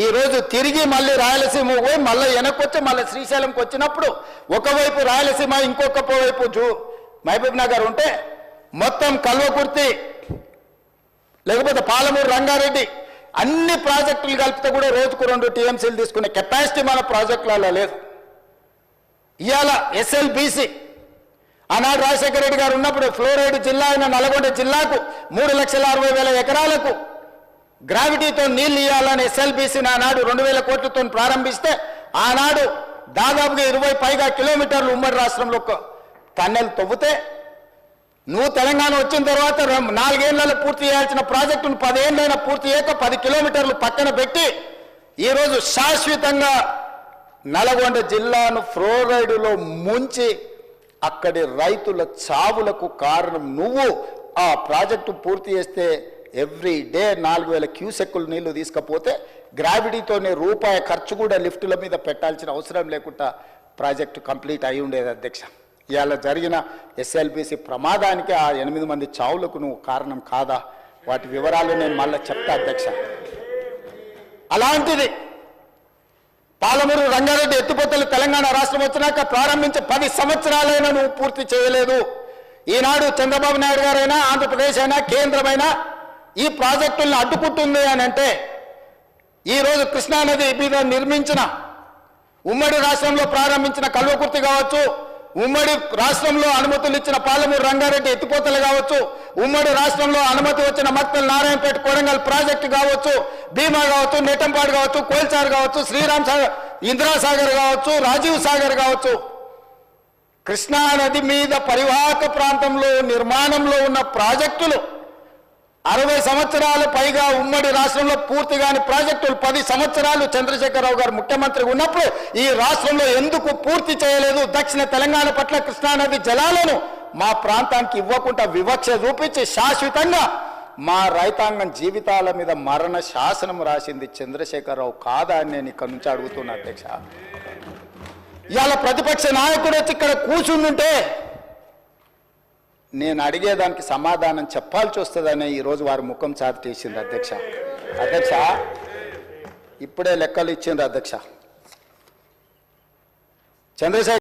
ఈరోజు తిరిగి మళ్ళీ రాయలసీమ పోయి మళ్ళీ వెనక్కొచ్చి మళ్ళీ శ్రీశైలంకి వచ్చినప్పుడు ఒకవైపు రాయలసీమ ఇంకొక వైపు మహబూబ్ నగర్ ఉంటే మొత్తం కల్వకుర్తి లేకపోతే పాలమూరు రంగారెడ్డి అన్ని ప్రాజెక్టులు కలిపితే కూడా రోజుకు 2 టీఎంసీలు తీసుకునే కెపాసిటీ మన ప్రాజెక్టులలో లేదు. ఇవాళ ఎస్ఎల్బీసీ ఆనాడు రాజశేఖర రెడ్డి గారు ఉన్నప్పుడు ఫ్లోరైడ్ జిల్లా అయిన నల్గొండ జిల్లాకు 3,60,000 ఎకరాలకు గ్రావిటీతో నీళ్లు ఇవ్వాలని ఎస్ఎల్బీసీని ఆనాడు 2,000 కోట్లతో ప్రారంభిస్తే ఆనాడు దాదాపుగా 20 పైగా కిలోమీటర్లు ఉమ్మడి రాష్ట్రంలో టన్నెల్ తవ్వుతే నువ్వు తెలంగాణ వచ్చిన తర్వాత 4 ఏళ్లలో పూర్తి చేయాల్సిన ప్రాజెక్టును 10 ఏళ్ళైనా పూర్తి చేయక 10 కిలోమీటర్లు పక్కన పెట్టి ఈరోజు శాశ్వతంగా నల్గొండ జిల్లాను ఫ్లోరైడ్లో ముంచి అక్కడి రైతుల చావులకు కారణం నువ్వు. ఆ ప్రాజెక్టు పూర్తి చేస్తే ఎవ్రీ డే 4,000 క్యూసెక్కులు నీళ్లు తీసుకపోతే గ్రావిటీతోనే రూపాయి ఖర్చు కూడా లిఫ్టుల మీద పెట్టాల్సిన అవసరం లేకుండా ప్రాజెక్టు కంప్లీట్ అయి ఉండేది అధ్యక్ష. ఇవాళ జరిగిన ఎస్ఎల్బీసీ ప్రమాదానికి ఆ 8 మంది చావులకు నువ్వు కారణం కాదా? వాటి వివరాలు నేను మళ్ళీ చెప్తా అధ్యక్ష. అలాంటిది పాలమూరు రంగారెడ్డి ఎత్తిపోతలు తెలంగాణ రాష్ట్రం వచ్చినాక ప్రారంభించి 10 సంవత్సరాలైనా నువ్వు పూర్తి చేయలేదు. ఈనాడు చంద్రబాబు నాయుడు గారైనా ఆంధ్రప్రదేశ్ అయినా కేంద్రమైనా ఈ ప్రాజెక్టులను అడ్డుకుంటుంది అని అంటే ఈరోజు కృష్ణానది మీద నిర్మించిన ఉమ్మడి రాష్ట్రంలో ప్రారంభించిన కల్వకుర్తి కావచ్చు, ఉమ్మడి రాష్ట్రంలో అనుమతులు ఇచ్చిన పాలమూరు రంగారెడ్డి ఎత్తిపోతలు కావచ్చు, ఉమ్మడి రాష్ట్రంలో అనుమతి వచ్చిన మక్తల్ నారాయణపేట కొడంగల్ ప్రాజెక్టు కావచ్చు, భీమా కావచ్చు, నెట్టంపాడు కావచ్చు, కోల్చార్ కావచ్చు, శ్రీరామ్ సాగర్, ఇందిరాసాగర్ కావచ్చు, రాజీవ్ సాగర్ కావచ్చు, కృష్ణానది మీద పరివాహక ప్రాంతంలో నిర్మాణంలో ఉన్న ప్రాజెక్టులు 60 సంవత్సరాలు పైగా ఉమ్మడి రాష్ట్రంలో పూర్తి కాని ప్రాజెక్టులు 10 సంవత్సరాలు చంద్రశేఖరరావు గారు ముఖ్యమంత్రి ఉన్నప్పుడు ఈ రాష్ట్రంలో ఎందుకు పూర్తి చేయలేదు? దక్షిణ తెలంగాణ పట్ల కృష్ణానది జలాలను మా ప్రాంతానికి ఇవ్వకుండా వివక్ష చూపించి శాశ్వతంగా మా రైతాంగం జీవితాల మీద మరణ శాసనం రాసింది చంద్రశేఖరరావు కాదా అని నేను ఇక్కడ నుంచి అడుగుతున్నా అధ్యక్ష. ఇవాళ ప్రతిపక్ష నాయకుడు వచ్చి ఇక్కడ కూర్చుంటుంటే నేను అడిగేదానికి సమాధానం చెప్పాల్సి వస్తుందని ఈరోజు వారి ముఖం చాటేసింది అధ్యక్ష. అధ్యక్ష ఇప్పుడే లెక్కలు ఇచ్చిండ్రు అధ్యక్ష. చంద్రశేఖర్